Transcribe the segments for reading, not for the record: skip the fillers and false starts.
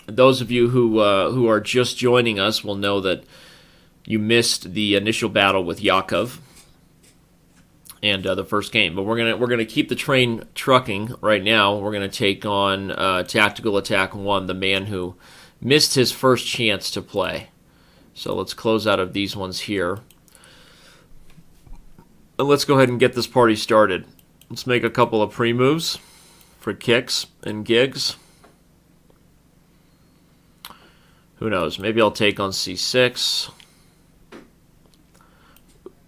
Those of you who are just joining us will know that you missed the initial battle with Yakov and the first game. But we're gonna keep the train trucking right now. We're gonna take on Tactical Attack 1, the man who missed his first chance to play. So let's close out of these ones here. And let's go ahead and get this party started. Let's make a couple of pre-moves for kicks and gigs. Who knows? Maybe I'll take on c6.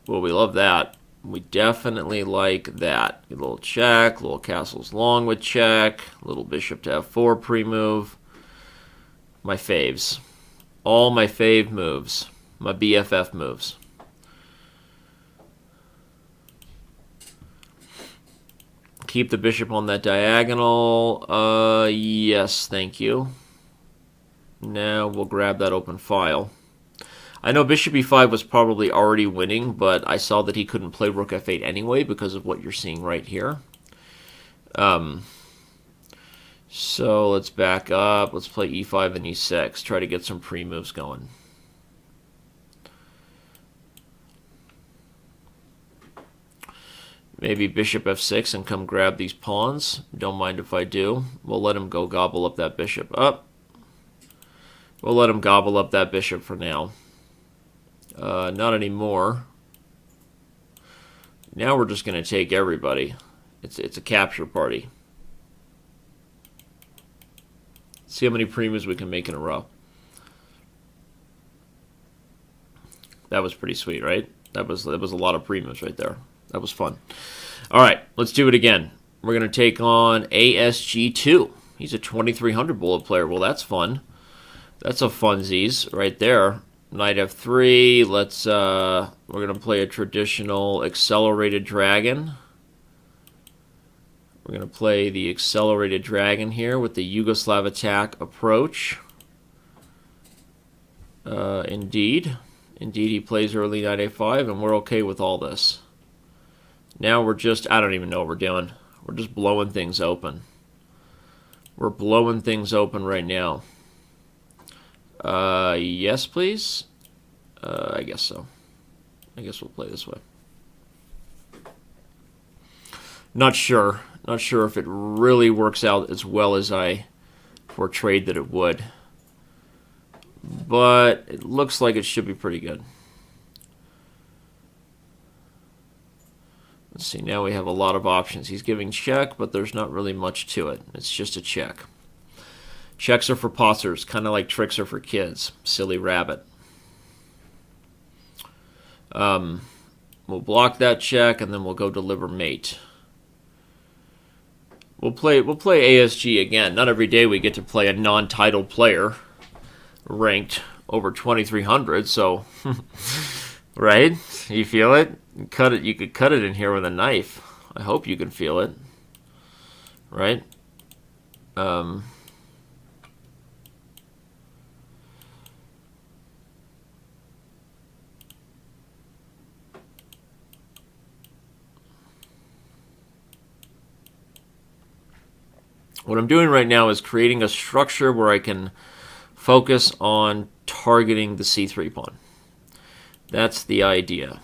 Well, we love that. We definitely like that. A little check, little castles long with check, little bishop to f4 pre-move. My faves. All my fave moves. My BFF moves. Keep the bishop on that diagonal. Yes, thank you. Now we'll grab that open file. I know bishop e5 was probably already winning, but I saw that he couldn't play rook f8 anyway because of what you're seeing right here. So let's back up. Let's play e5 and e6. Try to get some pre-moves going. Maybe bishop f6 and come grab these pawns. Don't mind if I do. We'll let him go gobble up that bishop. We'll let him gobble up that bishop for now. Not anymore. Now we're just going to take everybody. It's a capture party. See how many pre-moves we can make in a row. That was pretty sweet, right? That was a lot of pre-moves right there. That was fun. All right, let's do it again. We're going to take on ASG2. He's a 2300 bullet player. Well, that's fun. That's a funsies right there. Knight f3. We're going to play a traditional accelerated dragon. We're going to play the accelerated dragon here with the Yugoslav attack approach. Indeed, he plays early knight a5, and we're okay with all this. Now we're just, I don't even know what we're doing. We're just blowing things open. We're blowing things open right now. Yes, please. I guess so. I guess we'll play this way. Not sure. Not sure if it really works out as well as I portrayed that it would. But it looks like it should be pretty good. Let's see, now we have a lot of options. He's giving check, but there's not really much to it. It's just a check. Checks are for potters, kind of like tricks are for kids. Silly rabbit. We'll block that check, and then we'll go deliver mate. We'll play ASG again. Not every day we get to play a non-titled player ranked over 2300, so right? You feel it? Cut it. You could cut it in here with a knife. I hope you can feel it. Right? What I'm doing right now is creating a structure where I can focus on targeting the c3 pawn. That's the idea.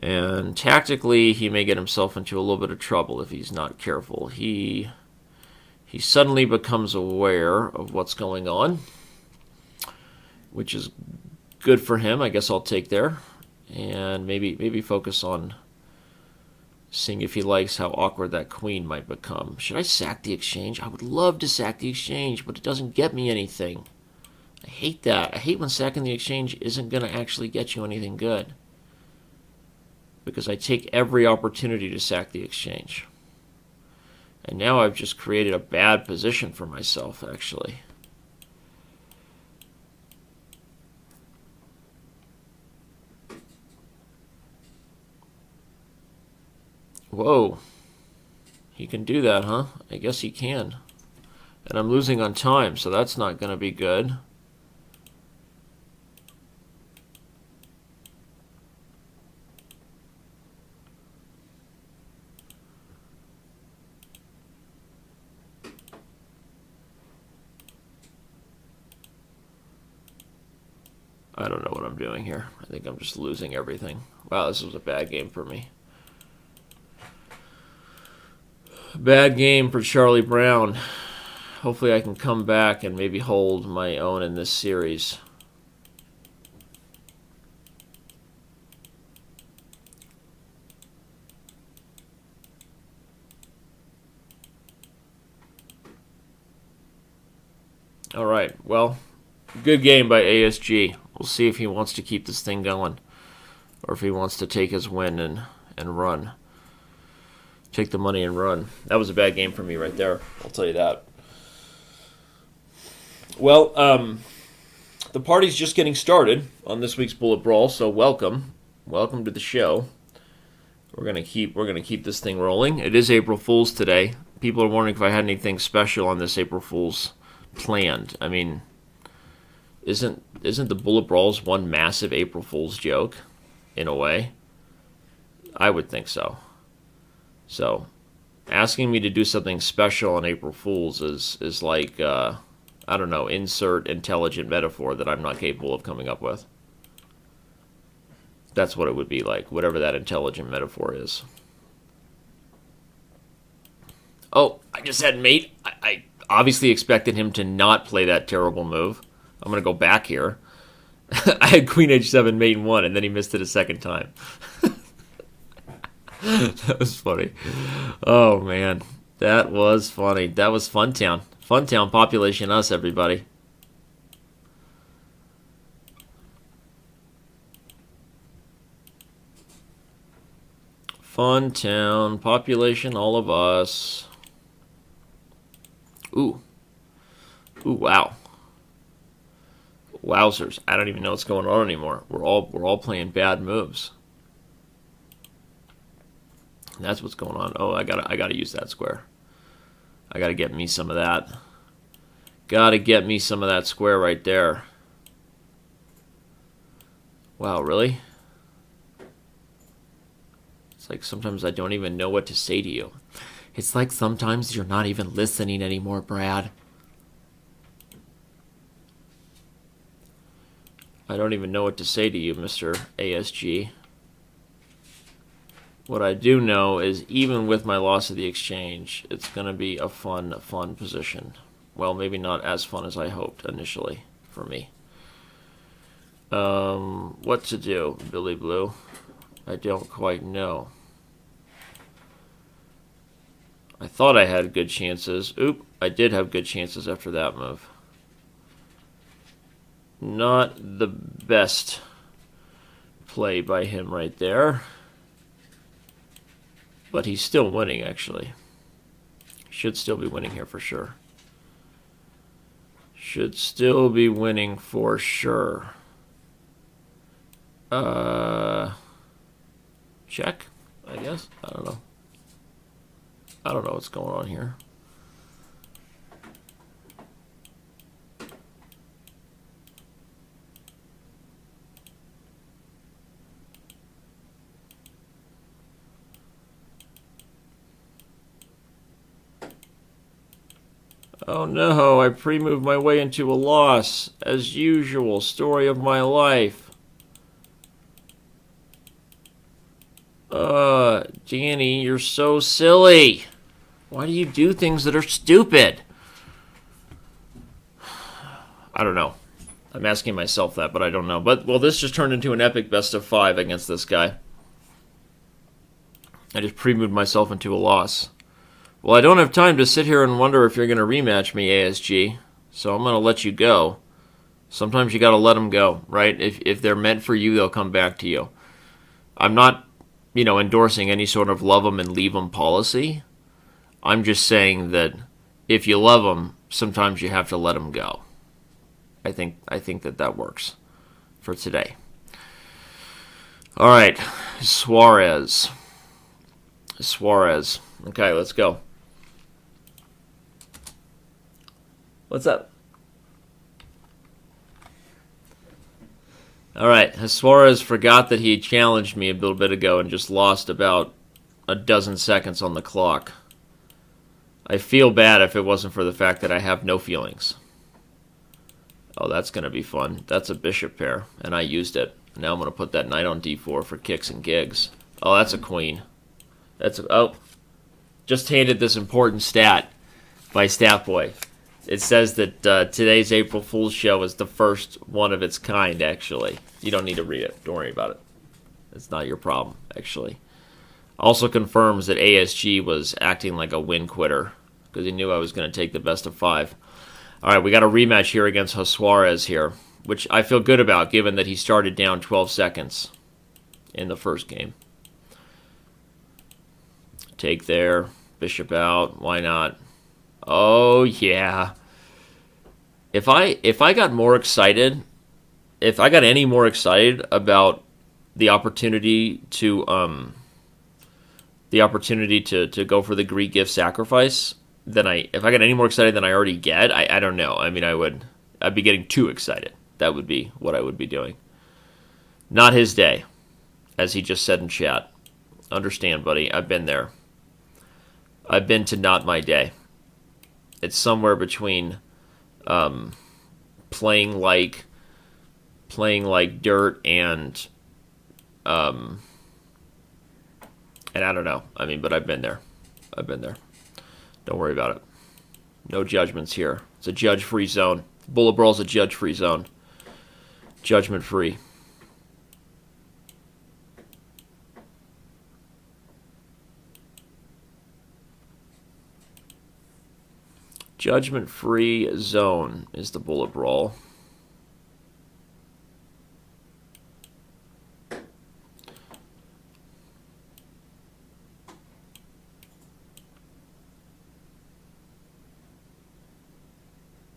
And tactically, he may get himself into a little bit of trouble if he's not careful. He suddenly becomes aware of what's going on, which is good for him. I guess I'll take there, and maybe focus on seeing if he likes how awkward that queen might become. Should I sack the exchange? I would love to sack the exchange, but it doesn't get me anything. I hate that. I hate when sacking the exchange isn't going to actually get you anything good, because I take every opportunity to sack the exchange. And now I've just created a bad position for myself, actually. Whoa. He can do that, huh? I guess he can. And I'm losing on time, so that's not going to be good. I don't know what I'm doing here. I think I'm just losing everything. Wow, this was a bad game for me. Bad game for Charlie Brown. Hopefully I can come back and maybe hold my own in this series. All right, well, good game by ASG. We'll see if he wants to keep this thing going or if he wants to take his win and run. Take the money and run. That was a bad game for me right there. I'll tell you that. Well, the party's just getting started on this week's Bullet Brawl, so welcome. Welcome to the show. We're gonna keep this thing rolling. It is April Fool's today. People are wondering if I had anything special on this April Fool's planned. I mean, isn't the Bullet Brawls one massive April Fool's joke, in a way? I would think so. So, asking me to do something special on April Fool's is like, I don't know, insert intelligent metaphor that I'm not capable of coming up with. That's what it would be like, whatever that intelligent metaphor is. Oh, I just had mate. I obviously expected him to not play that terrible move. I'm going to go back here. I had Queen H7 mate 1, and then he missed it a second time. That was funny. Oh, man. That was funny. That was Funtown. Funtown, population us, everybody. Funtown, population all of us. Ooh. Ooh, wow. Wowzers. I don't even know what's going on anymore. We're all playing bad moves. That's what's going on. Oh, I gotta use that square. I gotta get me some of that. Gotta get me some of that square right there. Wow, really? It's like sometimes I don't even know what to say to you. It's like sometimes you're not even listening anymore, Brad. I don't even know what to say to you, Mr. ASG. What I do know is even with my loss of the exchange, it's going to be a fun position. Well, maybe not as fun as I hoped initially for me. What to do, Billy Blue? I don't quite know. I thought I had good chances. Oop, I did have good chances after that move. Not the best play by him right there. But he's still winning, actually. Should still be winning here for sure. Should still be winning for sure. Check, I guess. I don't know. I don't know what's going on here. Oh no, I pre-moved my way into a loss. As usual, story of my life. Danny, you're so silly. Why do you do things that are stupid? I don't know. I'm asking myself that, but I don't know. But, well, this just turned into an epic best of 5 against this guy. I just pre-moved myself into a loss. Well, I don't have time to sit here and wonder if you're going to rematch me, ASG. So I'm going to let you go. Sometimes you got to let them go, right? If they're meant for you, they'll come back to you. I'm not, endorsing any sort of love them and leave them policy. I'm just saying that if you love them, sometimes you have to let them go. I think that works for today. All right, Jesuarez. Okay, let's go. What's up? All right, Jesuarez forgot that he challenged me a little bit ago and just lost about a dozen seconds on the clock. I feel bad if it wasn't for the fact that I have no feelings. Oh, that's going to be fun. That's a bishop pair, and I used it. Now I'm going to put that knight on d4 for kicks and gigs. Oh, that's a queen. Oh, just handed this important stat by Statboy. It says that today's April Fool's show is the first one of its kind, actually. You don't need to read it. Don't worry about it. It's not your problem, actually. Also confirms that ASG was acting like a win quitter because he knew I was going to take the best of 5. All right, we got a rematch here against Jesuarez here, which I feel good about given that he started down 12 seconds in the first game. Take there, bishop out, why not? Oh, yeah. If I got more excited, if I got any more excited about the opportunity to go for the Greek gift sacrifice, if I got any more excited than I already get, I don't know. I mean, I'd be getting too excited. That would be what I would be doing. Not his day, as he just said in chat. Understand, buddy. I've been there. I've been to not my day. It's somewhere between playing like dirt and I don't know. I mean, but I've been there. I've been there. Don't worry about it. No judgments here. It's a judge-free zone. Bullet Brawl's a judge-free zone. Judgment-free. Judgment-free zone is the Bullet Brawl.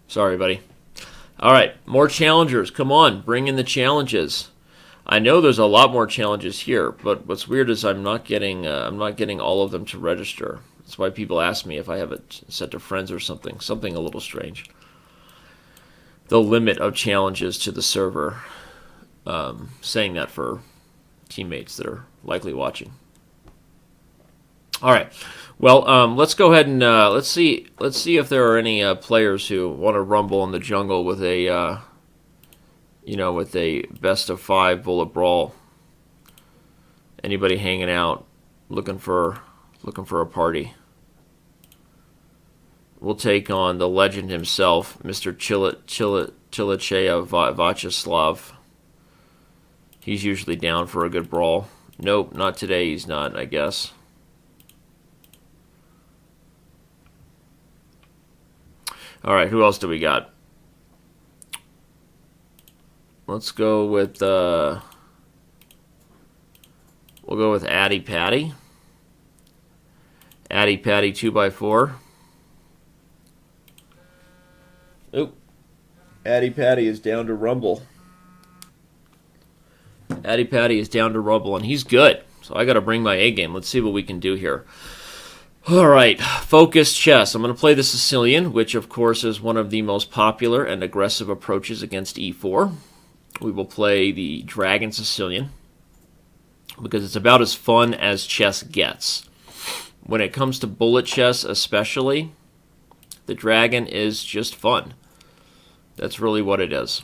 Sorry, buddy. All right, more challengers. Come on, bring in the challenges. I know there's a lot more challenges here, but what's weird is I'm not getting all of them to register. That's why people ask me if I have it set to friends or something. Something a little strange. The limit of challenges to the server. Saying that for teammates that are likely watching. All right. Well, let's go ahead and let's see if there are any players who want to rumble in the jungle with a with a best of 5 bullet brawl. Anybody hanging out, looking for a party? We'll take on the legend himself, Mr. Chilichea Vacheslav. He's usually down for a good brawl. Nope, not today. He's not, I guess. All right, who else do we got? Let's go with we'll go with Addy Patty. Addy Patty 2x4. Oop. Addy Patty is down to rumble. Addy Patty is down to rumble, and he's good. So I got to bring my A game. Let's see what we can do here. All right, focused chess. I'm going to play the Sicilian, which of course is one of the most popular and aggressive approaches against e4. We will play the Dragon Sicilian because it's about as fun as chess gets. When it comes to bullet chess especially, the Dragon is just fun. That's really what it is.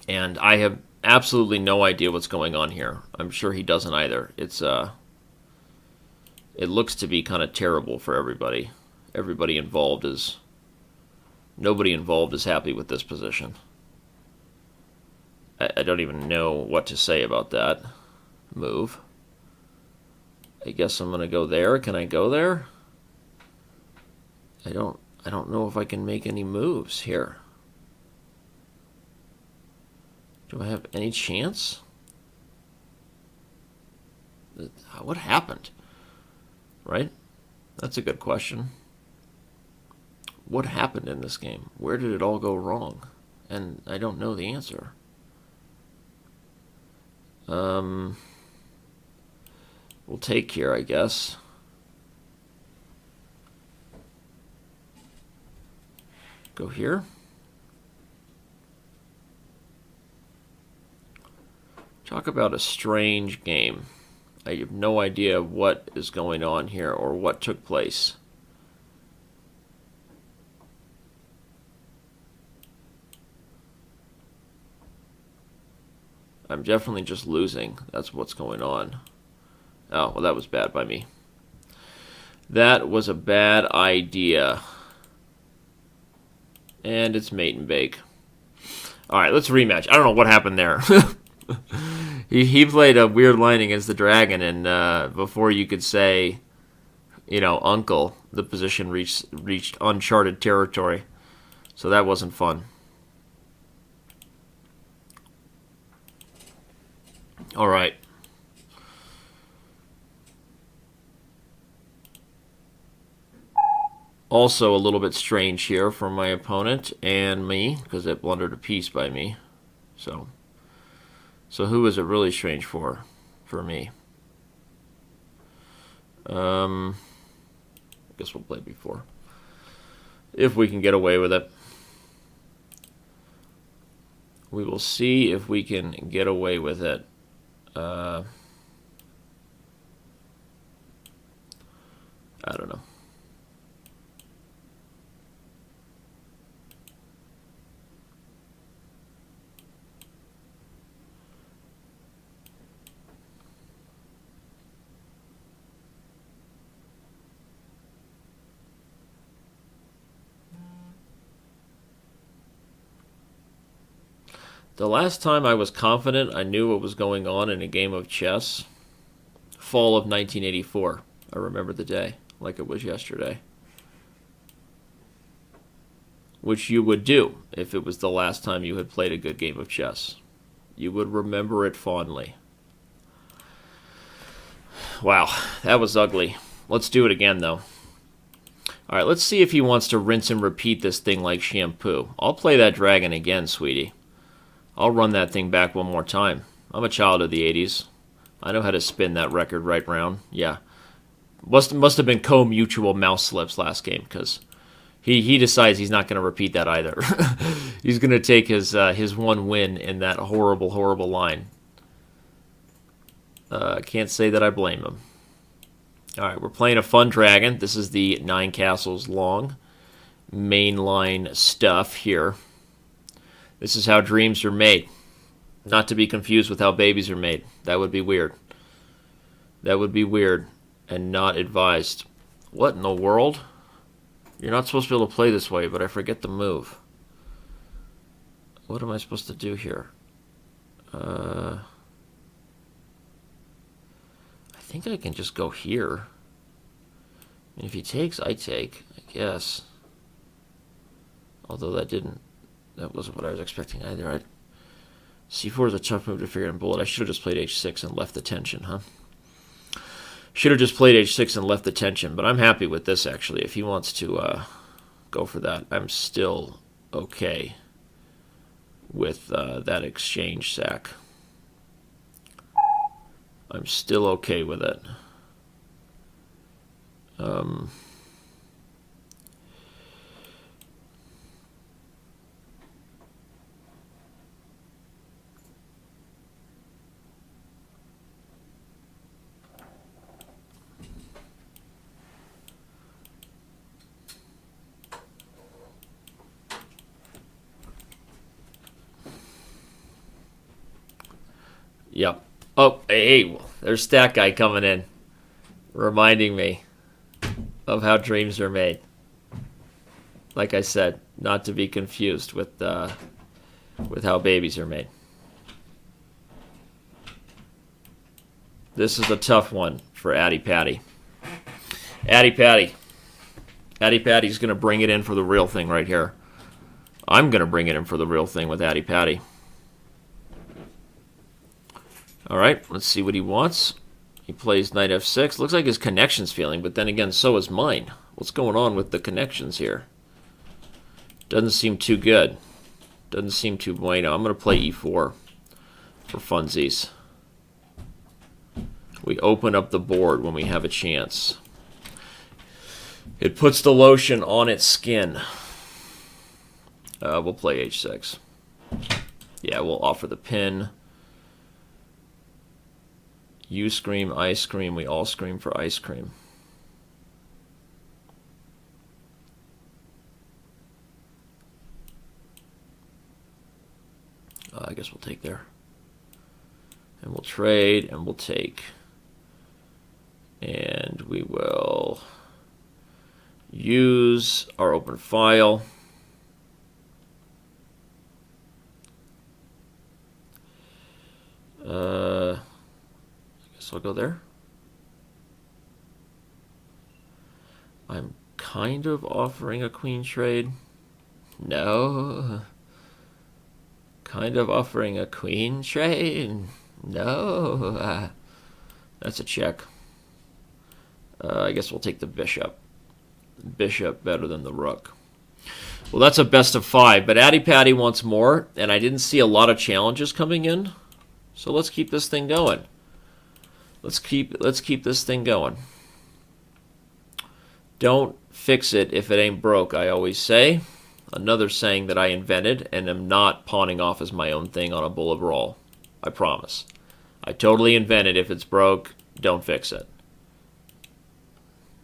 And I have absolutely no idea what's going on here. I'm sure he doesn't either. It looks to be kind of terrible for everybody. Nobody involved is happy with this position. I don't even know what to say about that move. I guess I'm going to go there. Can I go there? I don't know if I can make any moves here. Do I have any chance? What happened? Right? That's a good question. What happened in this game? Where did it all go wrong? And I don't know the answer. We'll take here, I guess. Go here. Talk about a strange game. I have no idea what is going on here or what took place. I'm definitely just losing. That's what's going on. Oh, well, that was bad by me. That was a bad idea. And it's mate and bake. All right, let's rematch. I don't know what happened there. he played a weird line against the dragon, and before you could say, you know, uncle, the position reached uncharted territory. So that wasn't fun. All right. Also a little bit strange here from my opponent and me, because it blundered a piece by me. So who is it really strange for? For me. I guess we'll play before. If we can get away with it. We will see if we can get away with it. I don't know. The last time I was confident I knew what was going on in a game of chess, fall of 1984. I remember the day like it was yesterday. Which you would do if it was the last time you had played a good game of chess. You would remember it fondly. Wow, that was ugly. Let's do it again, though. All right, let's see if he wants to rinse and repeat this thing like shampoo. I'll play that dragon again, sweetie. I'll run that thing back one more time. I'm a child of the 80s. I know how to spin that record right round. Yeah. Must have been co-mutual mouse slips last game, because he decides he's not going to repeat that either. He's going to take his one win in that horrible, horrible line. Can't say that I blame him. All right, we're playing a fun dragon. This is the 9 castles long mainline stuff here. This is how dreams are made. Not to be confused with how babies are made. That would be weird. That would be weird and not advised. What in the world? You're not supposed to be able to play this way, but I forget the move. What am I supposed to do here? I think I can just go here. And if he takes, I take, I guess. Although that wasn't what I was expecting either. C4 is a tough move to figure out in bullet. I should have just played H6 and left the tension, huh? Should have just played H6 and left the tension, but I'm happy with this, actually. If he wants to go for that, I'm still okay with that exchange sack. I'm still okay with it. Yep. Oh, hey, there's Stat Guy coming in, reminding me of how dreams are made. Like I said, not to be confused with how babies are made. This is a tough one for Addy Patty. Addy Patty. Addy Patty's going to bring it in for the real thing right here. I'm going to bring it in for the real thing with Addy Patty. All right, let's see what he wants. He plays knight f6. Looks like his connection's failing, but then again, so is mine. What's going on with the connections here? Doesn't seem too good. Doesn't seem too bueno. I'm going to play e4 for funsies. We open up the board when we have a chance. It puts the lotion on its skin. We'll play h6. Yeah, we'll offer the pin. You scream, I scream, we all scream for ice cream. I guess we'll take there. And we'll trade, and we'll take. And we will use our open file. I guess I'll go there. I'm kind of offering a queen trade. No. Kind of offering a queen trade. No. That's a check. I guess we'll take the bishop. Bishop better than the rook. Well, that's a best of 5, but Addy Patty wants more, and I didn't see a lot of challenges coming in. So let's keep this thing going. Let's keep this thing going. Don't fix it if it ain't broke, I always say. Another saying that I invented and am not pawning off as my own thing on a bull of brawl. I promise. I totally invented if it's broke, don't fix it.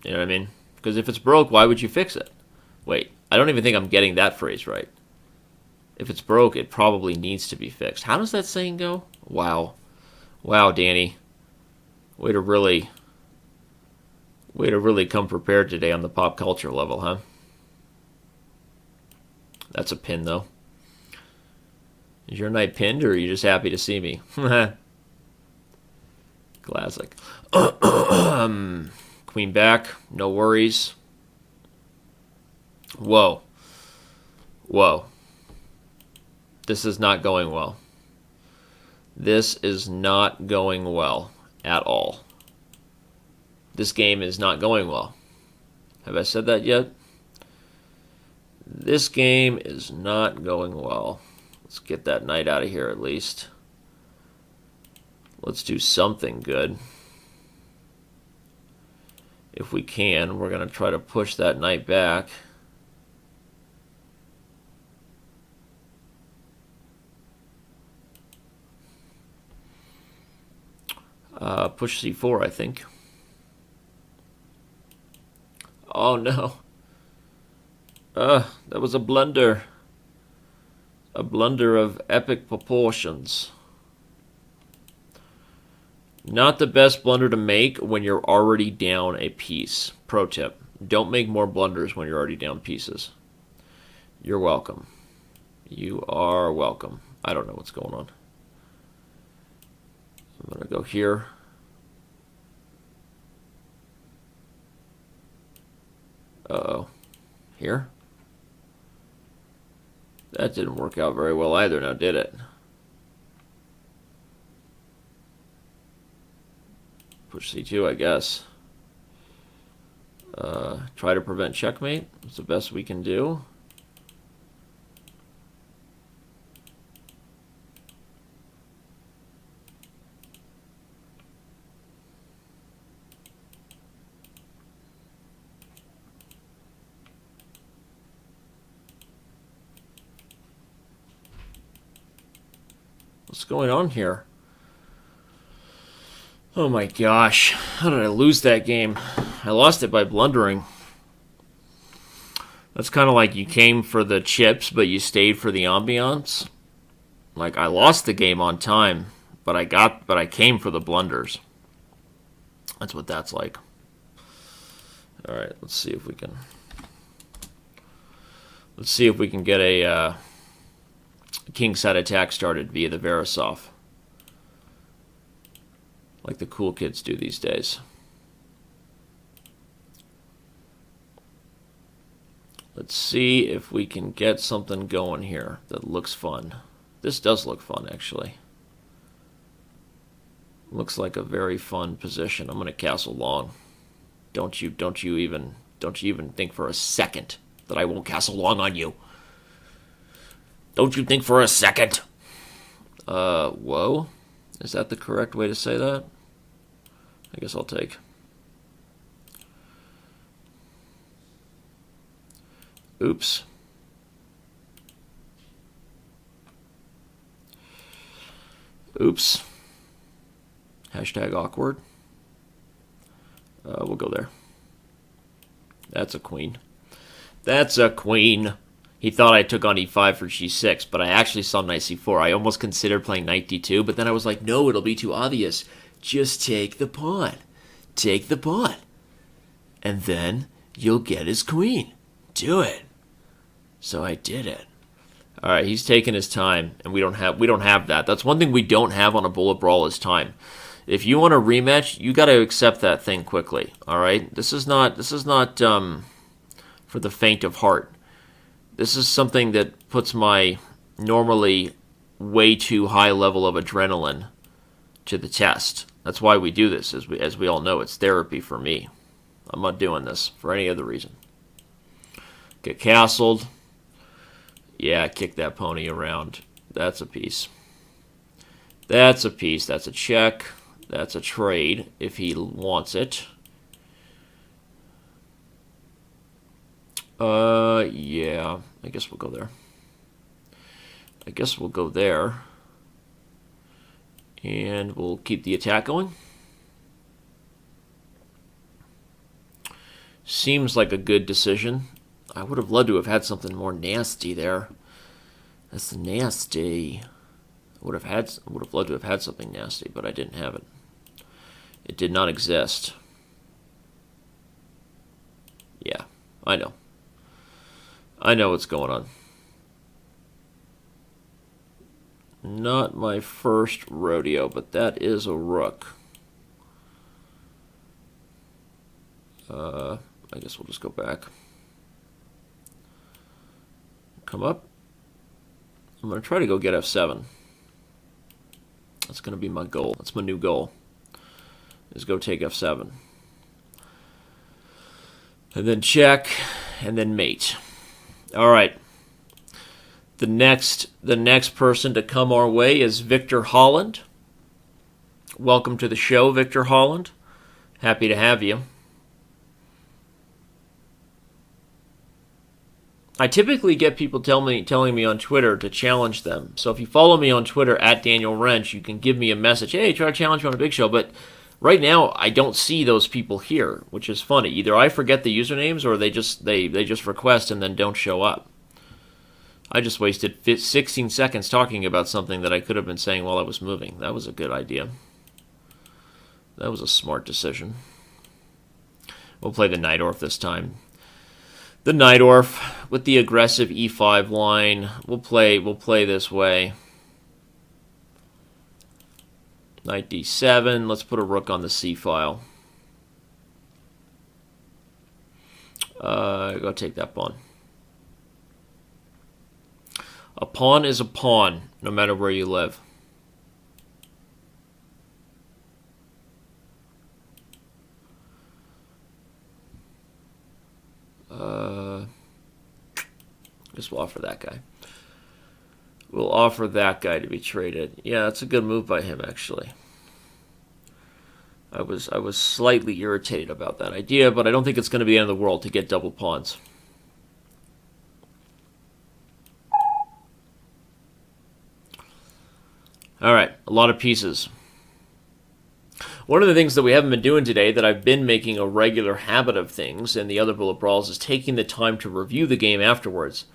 You know what I mean? Because if it's broke, why would you fix it? Wait, I don't even think I'm getting that phrase right. If it's broke, it probably needs to be fixed. How does that saying go? Wow. Wow, Danny. Way to really come prepared today on the pop culture level, huh? That's a pin, though. Is your knight pinned, or are you just happy to see me? Classic. Queen back, no worries. Whoa. Whoa. This is not going well. This is not going well at all. This game is not going well. Have I said that yet? This game is not going well. Let's get that knight out of here at least. Let's do something good. If we can, we're going to try to push that knight back. Push c4, I think. Oh no. That was a blunder. A blunder of epic proportions. Not the best blunder to make when you're already down a piece. Pro tip. Don't make more blunders when you're already down pieces. You're welcome. You are welcome. I don't know what's going on. I'm going to go here. Uh-oh. Here? That didn't work out very well either now, did it? Push c2, I guess. Try to prevent checkmate. It's the best we can do. What's going on here? Oh my gosh. How did I lose that game? I lost it by blundering. That's kind of like you came for the chips, but you stayed for the ambiance. Like, I lost the game on time, but I came for the blunders. That's what that's like. All right, let's see if we can get a kingside attack started via the Verasoft, like the cool kids do these days. Let's see if we can get something going here that looks fun. This does look fun, actually. Looks like a very fun position. I'm going to castle long. Don't you even think for a second that I won't castle long on you. Don't you think for a second. Whoa. Is that the correct way to say that? I guess I'll take. Oops. Oops. Hashtag awkward. We'll go there. That's a queen. That's a queen. He thought I took on e5 for g6, but I actually saw knight c4. I almost considered playing knight d2, but then I was like, no, it'll be too obvious. Just take the pawn. Take the pawn. And then you'll get his queen. Do it. So I did it. All right, he's taking his time, and we don't have that. That's one thing we don't have on a bullet brawl is time. If you want a rematch, you got to accept that thing quickly. All right, this is not for the faint of heart. This is something that puts my normally way too high level of adrenaline to the test. That's why we do this, as we all know. It's therapy for me. I'm not doing this for any other reason. Get castled. Yeah, kick that pony around. That's a piece. That's a piece. That's a check. That's a trade if he wants it. Yeah. I guess we'll go there. And we'll keep the attack going. Seems like a good decision. I would have loved to have had something more nasty there. That's nasty. I would have loved to have had something nasty, but I didn't have it. It did not exist. Yeah, I know. I know what's going on. Not my first rodeo, but that is a rook. I guess we'll just go back. Come up. I'm going to try to go get f7. That's going to be my goal. That's my new goal. Is go take f7. And then check, and then mate. All right. The next person to come our way is Victor Holland. Welcome to the show, Victor Holland. Happy to have you. I typically get people telling me on Twitter to challenge them. So if you follow me on Twitter at Daniel Rensch, you can give me a message. Hey, try to challenge me on a big show. But right now, I don't see those people here, which is funny. Either I forget the usernames, or they just request and then don't show up. I just wasted 16 seconds talking about something that I could have been saying while I was moving. That was a good idea. That was a smart decision. We'll play the Najdorf this time. The Najdorf with the aggressive e5 line. We'll play this way. Knight d7. Let's put a rook on the c file. Go take that pawn. A pawn is a pawn, no matter where you live. Guess we'll offer that guy. We'll offer that guy to be traded. Yeah, that's a good move by him, actually. I was slightly irritated about that idea, but I don't think it's going to be the end of the world to get double pawns. All right, a lot of pieces. One of the things that we haven't been doing today that I've been making a regular habit of things in the other bullet brawls is taking the time to review the game afterwards,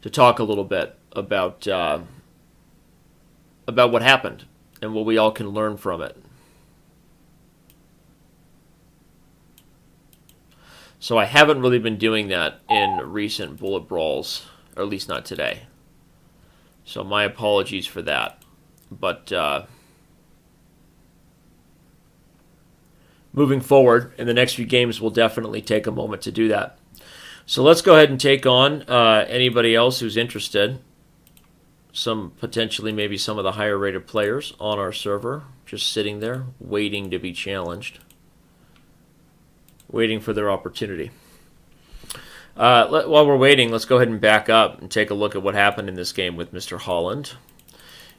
to talk a little bit about what happened and what we all can learn from it. So I haven't really been doing that in recent bullet brawls, or at least not today. So my apologies for that. But moving forward, in the next few games, we'll definitely take a moment to do that. So let's go ahead and take on anybody else who's interested. Potentially maybe some of the higher rated players on our server, just sitting there, waiting to be challenged. Waiting for their opportunity. While we're waiting, let's go ahead and back up and take a look at what happened in this game with Mr. Holland.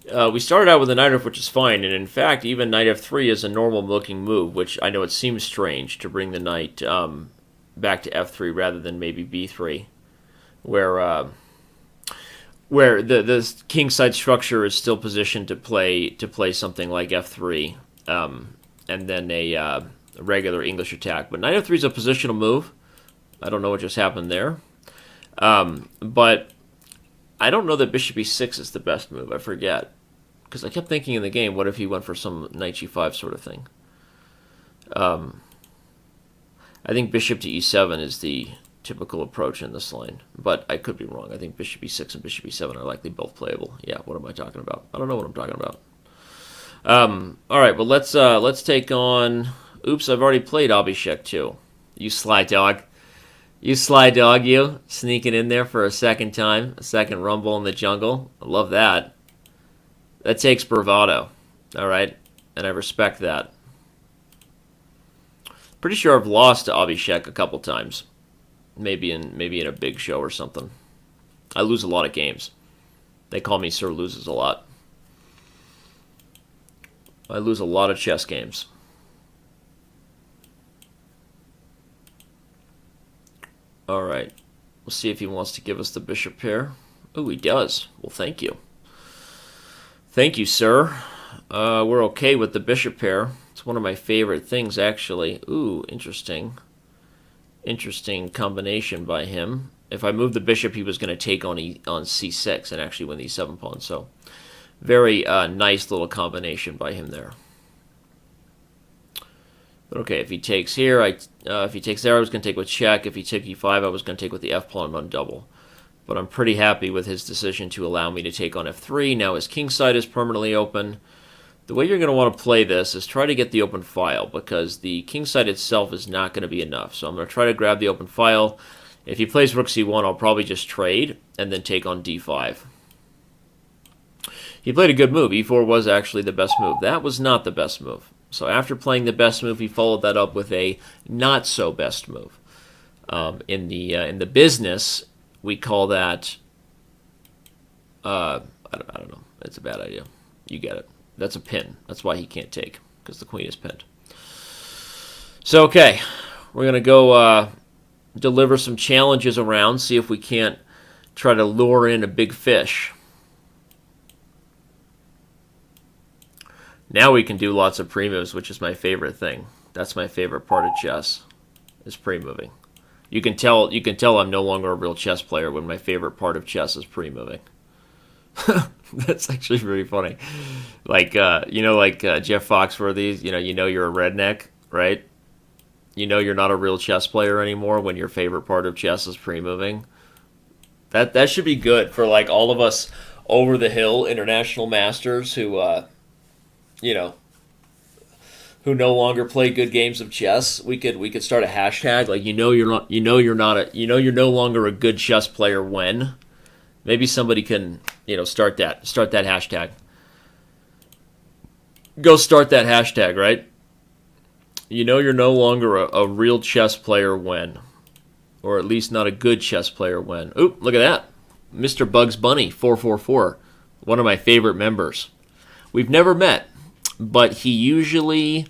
We started out with a knight f, which is fine, and in fact, even knight f3 is a normal-looking move, which I know it seems strange to bring the knight back to f3 rather than maybe b3, where the kingside structure is still positioned to play something like f3, and then a regular English attack. But knight f3 is a positional move. I don't know what just happened there, but I don't know that bishop e6 is the best move. I forget. Because I kept thinking in the game, what if he went for some knight g5 sort of thing? I think bishop to e7 is the typical approach in this line, but I could be wrong. I think bishop e6 and bishop e7 are likely both playable. Yeah, what am I talking about? I don't know what I'm talking about. All right, well let's take on. Oops, I've already played Ashek too. You sly dog. You sly dog, you sneaking in there for a second time, a second rumble in the jungle. I love that. That takes bravado. All right, and I respect that. Pretty sure I've lost to Ashek a couple times. Maybe in a big show or something. I lose a lot of games. They call me Sir Loses a lot. I lose a lot of chess games. All right. We'll see if he wants to give us the bishop pair. Oh, he does. Well, thank you. Thank you, sir. We're okay with the bishop pair. It's one of my favorite things, actually. Ooh, interesting. Interesting combination by him. If I moved the bishop, he was going to take on c6 and actually win the e7 pawn. So, very nice little combination by him there. But okay, if he takes here, if he takes there, I was going to take with check. If he took e5, I was going to take with the f pawn on double. But I'm pretty happy with his decision to allow me to take on f3. Now his kingside is permanently open. The way you're going to want to play this is try to get the open file, because the kingside itself is not going to be enough. So I'm going to try to grab the open file. If he plays rook c1, I'll probably just trade and then take on d5. He played a good move. e4 was actually the best move. That was not the best move. So after playing the best move, he followed that up with a not so best move. In the business, we call that I don't know. It's a bad idea. You get it. That's a pin. That's why he can't take, because the queen is pinned. So okay, we're gonna go deliver some challenges around. See if we can't try to lure in a big fish. Now we can do lots of pre-moves, which is my favorite thing. That's my favorite part of chess, is pre-moving. You can tell I'm no longer a real chess player when my favorite part of chess is pre-moving. That's actually pretty funny. Like Jeff Foxworthy, you know you're a redneck, right? You know you're not a real chess player anymore when your favorite part of chess is pre-moving. That should be good for like all of us over the hill international masters who who no longer play good games of chess. We could start a hashtag like you're no longer a good chess player when. Maybe somebody can start that hashtag. Go start that hashtag, right? You're no longer a real chess player when, or at least not a good chess player when. Oop, look at that. Mr. Bugs Bunny 444, one of my favorite members. We've never met, but he usually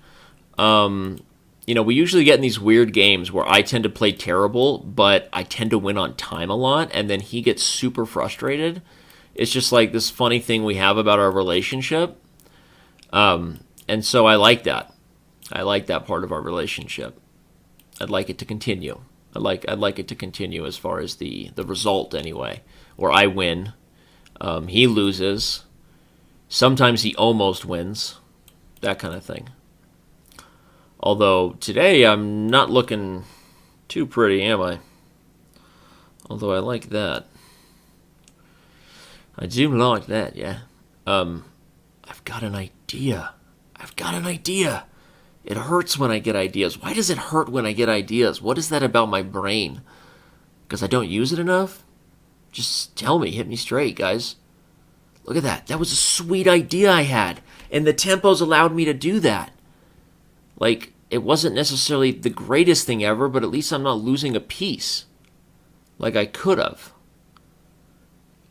we usually get in these weird games where I tend to play terrible, but I tend to win on time a lot, and then he gets super frustrated. It's just like this funny thing we have about our relationship. And so I like that. I like that part of our relationship. I'd like it to continue. I'd like it to continue as far as the result anyway, where I win, he loses, sometimes he almost wins, that kind of thing. Although today I'm not looking too pretty, am I? Although I like that. I do like that, yeah. I've got an idea. It hurts when I get ideas. Why does it hurt when I get ideas? What is that about my brain? Because I don't use it enough? Just tell me. Hit me straight, guys. Look at that. That was a sweet idea I had. And the tempos allowed me to do that. Like, it wasn't necessarily the greatest thing ever, but at least I'm not losing a piece. Like I could have.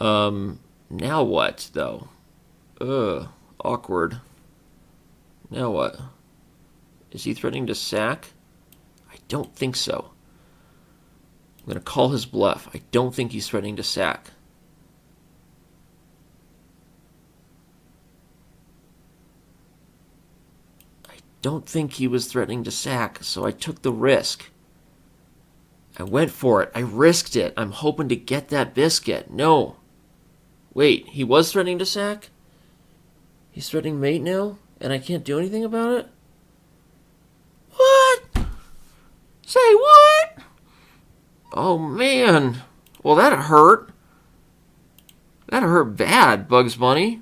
Now what, though? Awkward. Now what? Is he threatening to sack? I don't think so. I'm going to call his bluff. I don't think he's threatening to sack. I don't think he was threatening to sack, so I took the risk. I went for it. I risked it. I'm hoping to get that biscuit. No. Wait, he was threatening to sack? He's threatening mate now? And I can't do anything about it? What? Say what? Oh, man. Well, that hurt. That hurt bad, Bugs Bunny.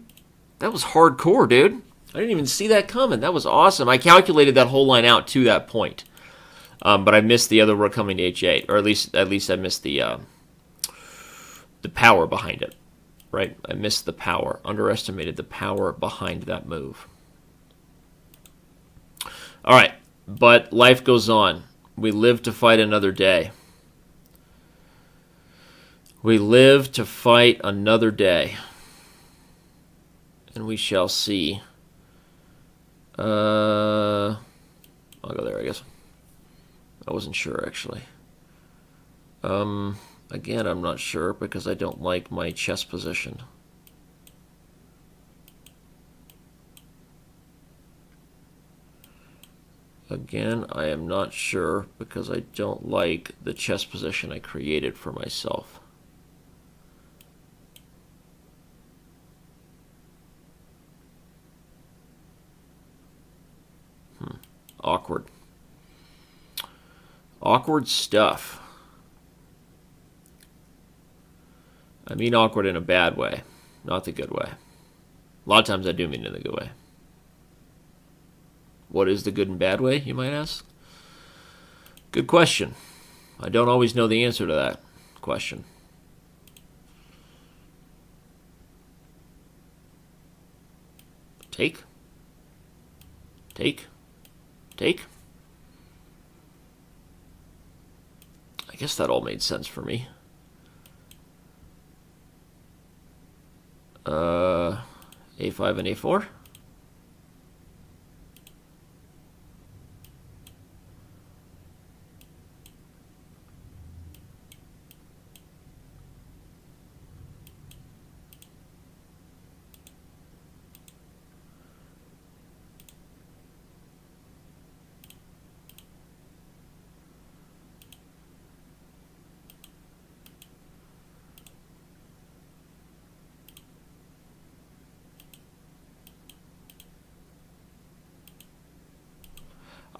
That was hardcore, dude. I didn't even see that coming. That was awesome. I calculated that whole line out to that point. But I missed the other rook coming to h8. Or at least I missed the power behind it. Right? I missed the power. Underestimated the power behind that move. All right. But life goes on. We live to fight another day. We live to fight another day. And we shall see. I'll go there, I guess. I wasn't sure, actually. Again, I'm not sure because I don't like my chess position. Again, I am not sure because I don't like the chess position I created for myself. Awkward. Awkward stuff. I mean awkward in a bad way, not the good way. A lot of times I do mean in the good way. What is the good and bad way, you might ask? Good question. I don't always know the answer to that question. Take. Take. Take. I guess that all made sense for me. A5 and A4.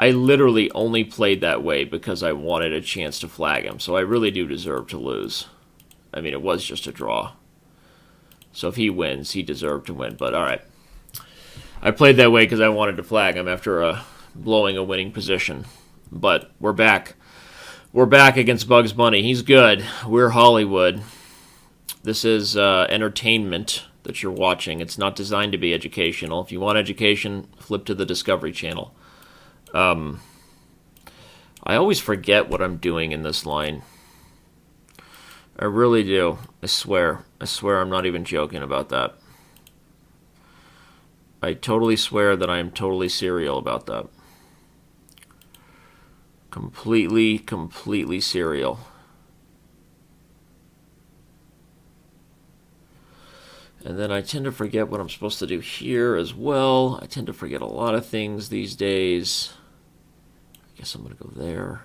I literally only played that way because I wanted a chance to flag him, so I really do deserve to lose. I mean, it was just a draw. So if he wins, he deserved to win, but alright. I played that way because I wanted to flag him after blowing a winning position. But we're back. We're back against Bugs Bunny. He's good. We're Hollywood. This is entertainment that you're watching. It's not designed to be educational. If you want education, flip to the Discovery Channel. I always forget what I'm doing in this line. I really do. I swear. I swear I'm not even joking about that. I totally swear that I am totally serial about that. Completely serial. And then I tend to forget what I'm supposed to do here as well. I tend to forget a lot of things these days. I guess I'm going to go there.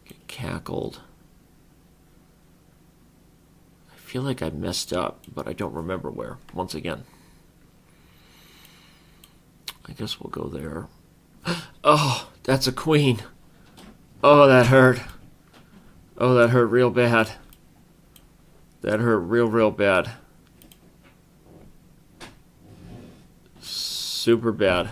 Get cackled. I feel like I messed up, but I don't remember where, once again. I guess we'll go there. Oh, that's a queen. Oh, that hurt. Oh, that hurt real bad. That hurt real bad. Super bad.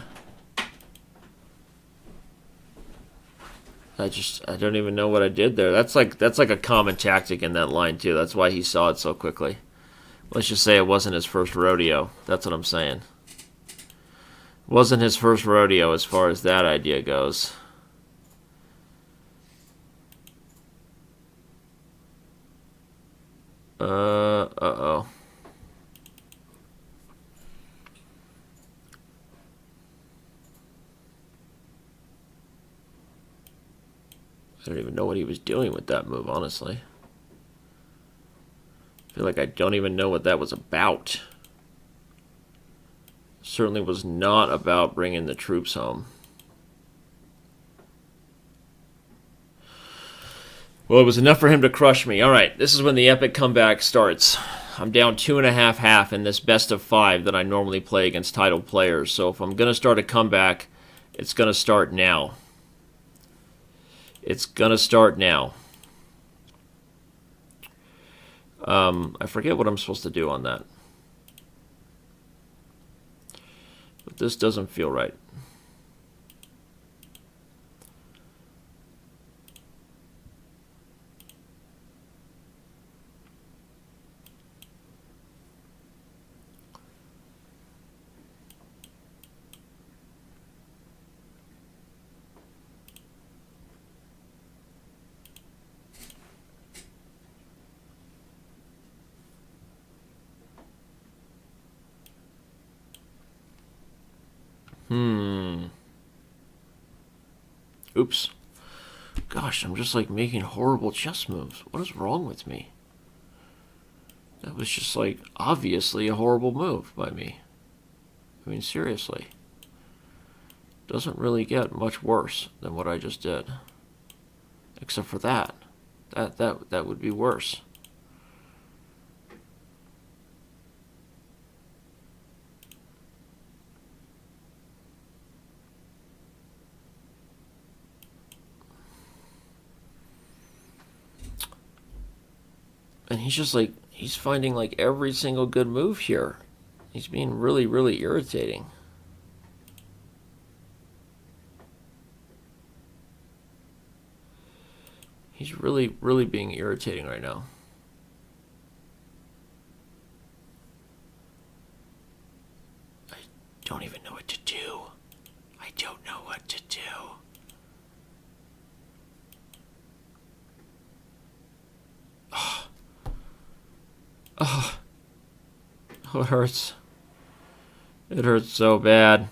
I don't even know what I did there. That's like a common tactic in that line too. That's why he saw it so quickly. Let's just say it wasn't his first rodeo. That's what I'm saying. Wasn't his first rodeo as far as that idea goes. Uh-oh. I don't even know what he was doing with that move, honestly. I feel like I don't even know what that was about. Certainly was not about bringing the troops home. Well, it was enough for him to crush me. All right, this is when the epic comeback starts. I'm down 2.5 in this best of 5 that I normally play against titled players. So if I'm going to start a comeback, it's going to start now. It's going to start now. I forget what I'm supposed to do on that. But this doesn't feel right. Oops. Gosh, I'm just like making horrible chess moves. What is wrong with me? That was just like obviously a horrible move by me. I mean, seriously. Doesn't really get much worse than what I just did. Except for that. That would be worse. And he's just like, he's finding like every single good move here. He's being really, really irritating. He's really, really being irritating right now. I don't even know what to do. I don't know what to do. Oh, it hurts. It hurts so bad.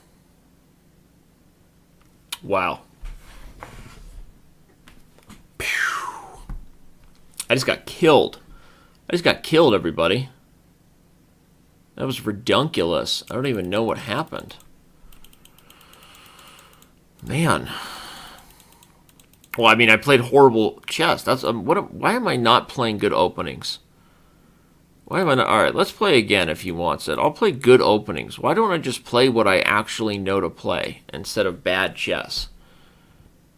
Wow. I just got killed. I just got killed, everybody. That was redunculous. I don't even know what happened. Man. Well, I mean, I played horrible chess. That's why am I not playing good openings? Why am I not? All right, let's play again if he wants it. I'll play good openings. Why don't I just play what I actually know to play instead of bad chess?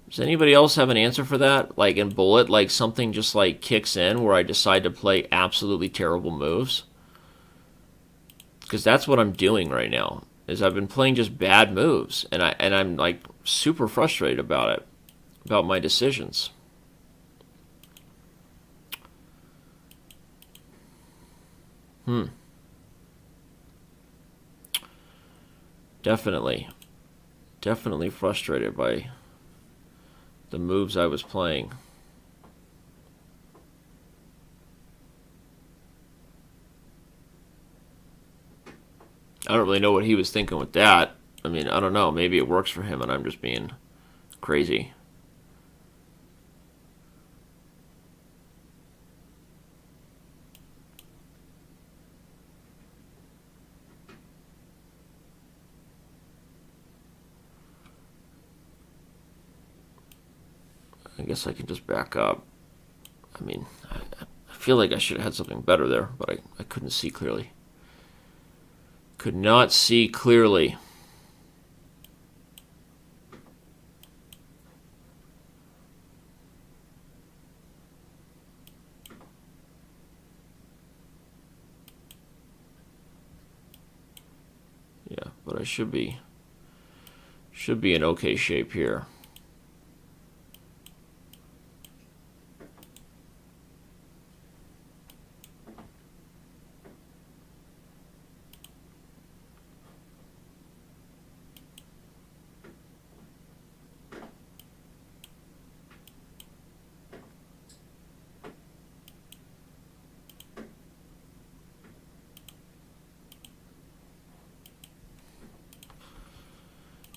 Does anybody else have an answer for that? Like in Bullet, like something just like kicks in where I decide to play absolutely terrible moves? Because that's what I'm doing right now. Is I've been playing just bad moves, and I'm like super frustrated about it, about my decisions. Definitely frustrated by the moves I was playing. I don't really know what he was thinking with that. I mean, I don't know. Maybe it works for him and I'm just being crazy. I guess I can just back up. I mean, I feel like I should have had something better there, but I couldn't see clearly. Could not see clearly. Yeah, but I should be in okay shape here.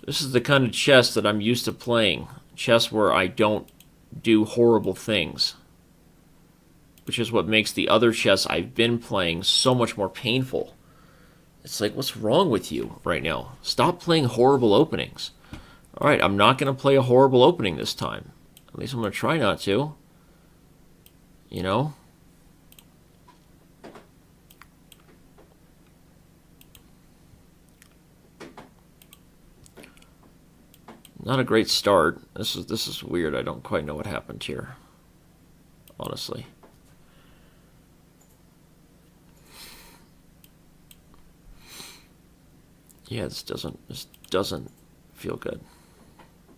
This is the kind of chess that I'm used to playing. Chess where I don't do horrible things. Which is what makes the other chess I've been playing so much more painful. It's like, what's wrong with you right now? Stop playing horrible openings. Alright, I'm not going to play a horrible opening this time. At least I'm going to try not to. You know? not a great start. This is weird. I don't quite know what happened here, honestly. Yeah, this doesn't feel good.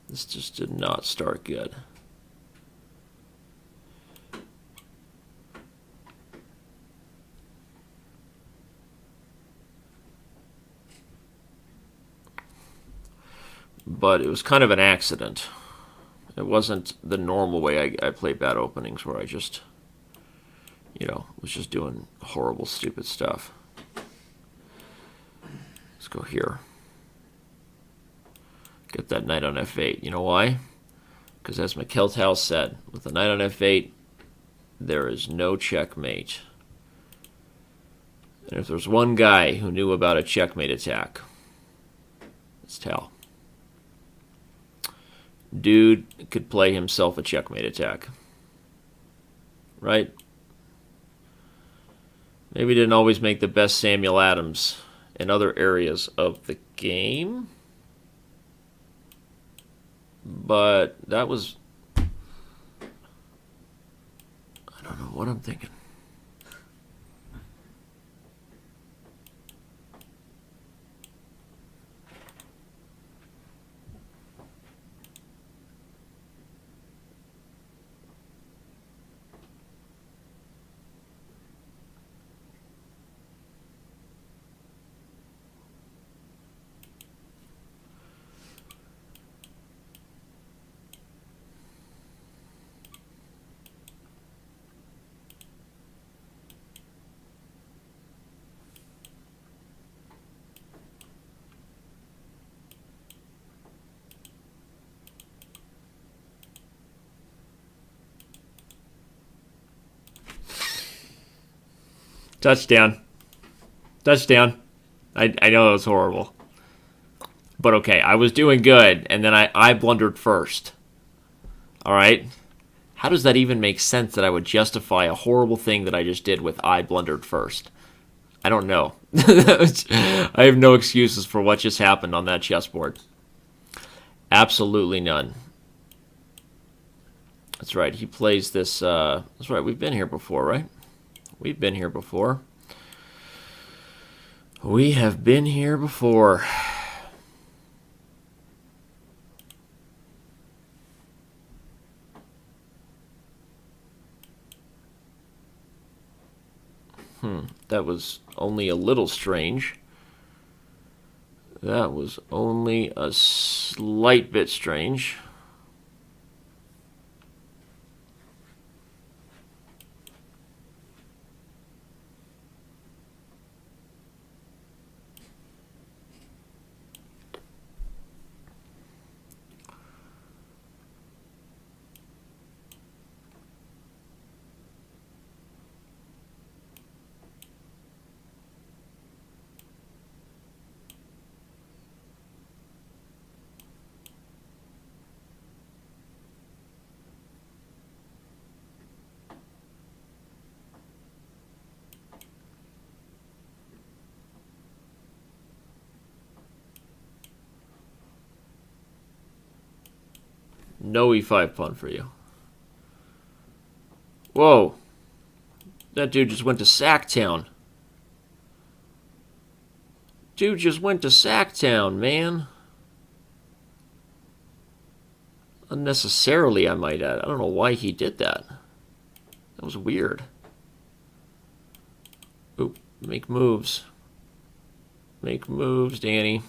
This just did not start good. But it was kind of an accident. It wasn't the normal way I play bad openings where I just, was just doing horrible, stupid stuff. Let's go here. Get that knight on f8. You know why? Because as McKelthouse said, with the knight on f8, there is no checkmate. And if there's one guy who knew about a checkmate attack, it's Tal. Dude could play himself a checkmate attack. Right? Maybe didn't always make the best Samuel Adams in other areas of the game. But that was... I don't know what I'm thinking. Touchdown. Touchdown. I know it was horrible. But okay, I was doing good, and then I blundered first. Alright? How does that even make sense that I would justify a horrible thing that I just did with I blundered first? I don't know. I have no excuses for what just happened on that chessboard. Absolutely none. That's right, he plays this... that's right, we've been here before, right? We've been here before. We have been here before. That was only a little strange. That was only a slight bit strange. No E5 pawn for you. Whoa. That dude just went to Sacktown. Dude just went to Sacktown, man. Unnecessarily, I might add. I don't know why he did that. That was weird. Oop, make moves. Make moves, Danny.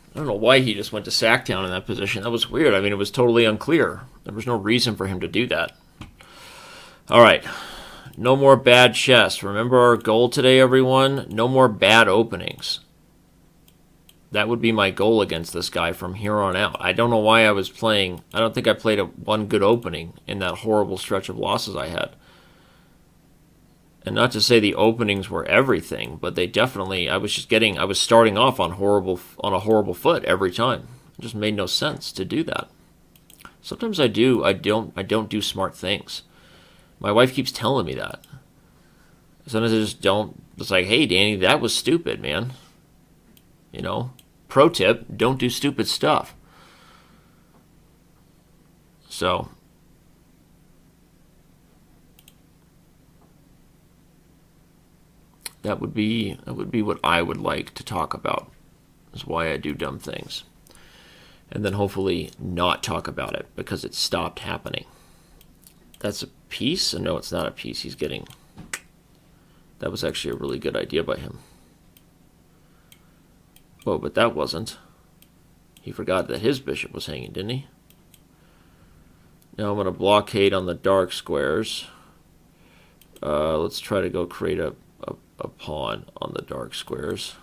I don't know why he just went to Sacktown in that position. That was weird. I mean, it was totally unclear. There was no reason for him to do that. All right. No more bad chess. Remember our goal today, everyone? No more bad openings. That would be my goal against this guy from here on out. I don't know why I was playing. I don't think I played one good opening in that horrible stretch of losses I had. And not to say the openings were everything, but they definitely, I was starting off on a horrible foot every time. It just made no sense to do that. Sometimes I don't do smart things. My wife keeps telling me that. Sometimes I just don't. It's like, hey, Danny, that was stupid, man. You know, pro tip, don't do stupid stuff. So, that would be what I would like to talk about. Is why I do dumb things. And then hopefully not talk about it because it stopped happening. That's a piece? No, it's not a piece. He's getting... That was actually a really good idea by him. Whoa, but that wasn't. He forgot that his bishop was hanging, didn't he? Now I'm going to blockade on the dark squares. Let's try to go create a pawn on the dark squares.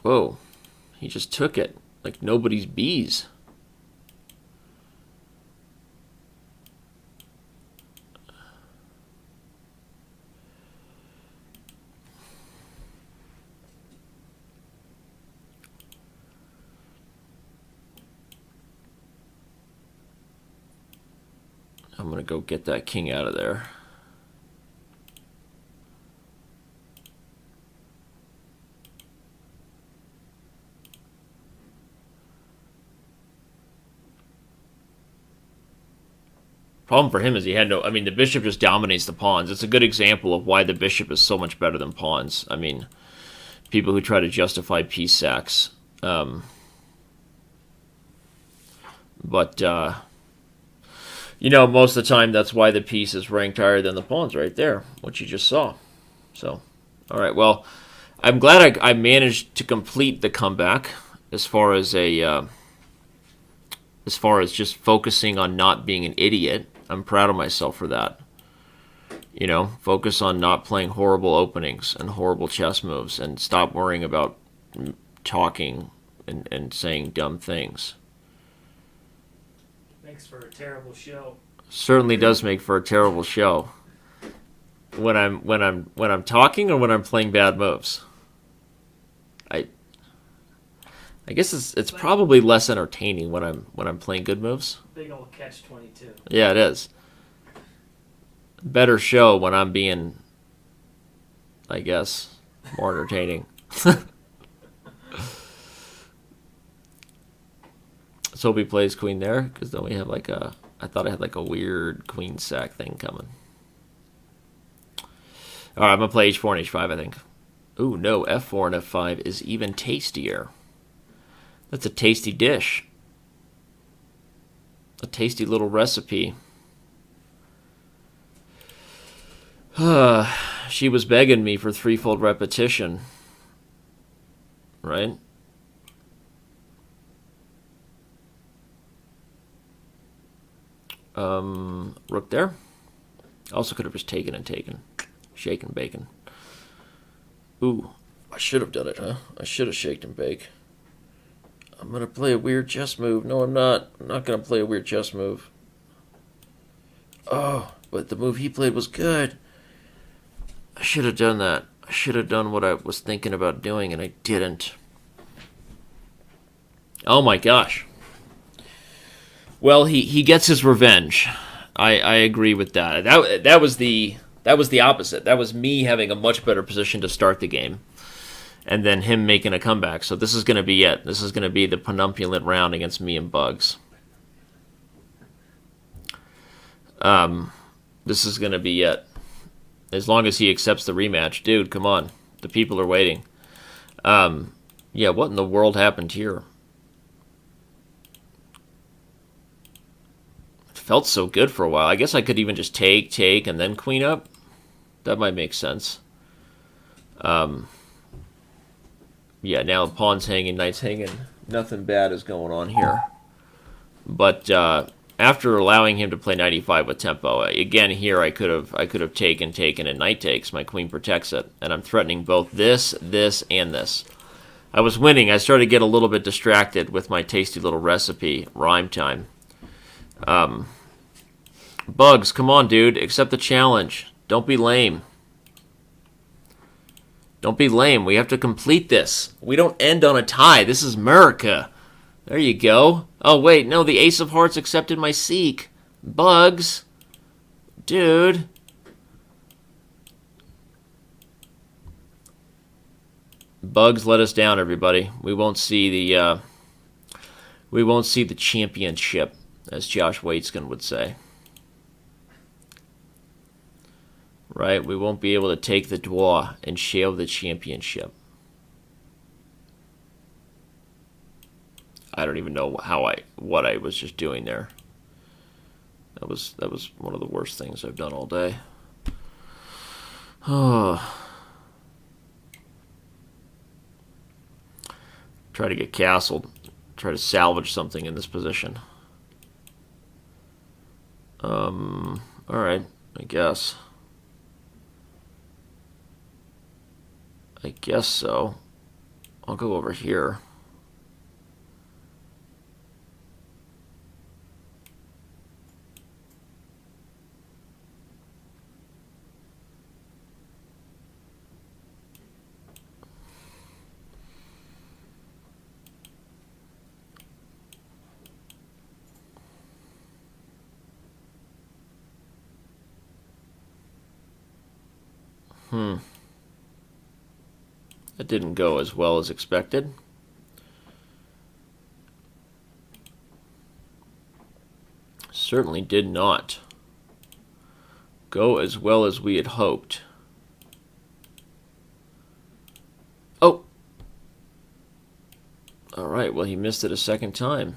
Whoa, he just took it like nobody's bees. I'm going to go get that king out of there. Problem for him is he had no... I mean, the bishop just dominates the pawns. It's a good example of why the bishop is so much better than pawns. I mean, people who try to justify piece sacks. But, you know, most of the time that's why the piece is ranked higher than the pawns right there, what you just saw. So, all right, well, I'm glad I managed to complete the comeback as far as just focusing on not being an idiot. I'm proud of myself for that. You know, focus on not playing horrible openings and horrible chess moves and stop worrying about talking and saying dumb things. Makes for a terrible show. Certainly does make for a terrible show. When I'm talking or when I'm playing bad moves. I guess it's probably less entertaining when I'm playing good moves. Big old catch-22. Yeah, it is. Better show when I'm being, I guess, more entertaining. Let's hope he plays queen there, because then we have like a... I thought I had like a weird queen sack thing coming. All right, I'm going to play h4 and h5, I think. Ooh, no, f4 and f5 is even tastier. That's a tasty dish. A tasty little recipe. She was begging me for threefold repetition. Right? Rook there. Also could have just taken and taken. Shaken bacon. Ooh, I should have done it, huh? I should have shaked and baked. I'm going to play a weird chess move. No, I'm not. I'm not going to play a weird chess move. Oh, but the move he played was good. I should have done that. I should have done what I was thinking about doing, and I didn't. Oh my gosh. Well, he gets his revenge. I agree with that. That was the opposite. That was me having a much better position to start the game, and then him making a comeback. So this is going to be it. This is going to be the penultimate round against me and Bugs. This is going to be it. As long as he accepts the rematch. Dude, come on. The people are waiting. Yeah, what in the world happened here? It felt so good for a while. I guess I could even just take, and then queen up. That might make sense. Yeah, now pawn's hanging, knight's hanging. Nothing bad is going on here. But after allowing him to play 95 with tempo, again here I could have taken and knight takes. My queen protects it, and I'm threatening both this, and this. I was winning. I started to get a little bit distracted with my tasty little recipe, rhyme time. Bugs, come on, dude. Accept the challenge. Don't be lame. Don't be lame. We have to complete this. We don't end on a tie. This is America. There you go. Oh, wait. No, the Ace of Hearts accepted my seek. Bugs. Dude. Bugs let us down, everybody. We won't see the championship, as Josh Waitzkin would say. Right? We won't be able to take the draw and share the championship. I don't even know what I was just doing there. That was one of the worst things I've done all day. Oh. Try to get castled. Try to salvage something in this position. Alright, I guess. I guess so. I'll go over here. That didn't go as well as expected. Certainly did not go as well as we had hoped. Oh! Alright, well, he missed it a second time.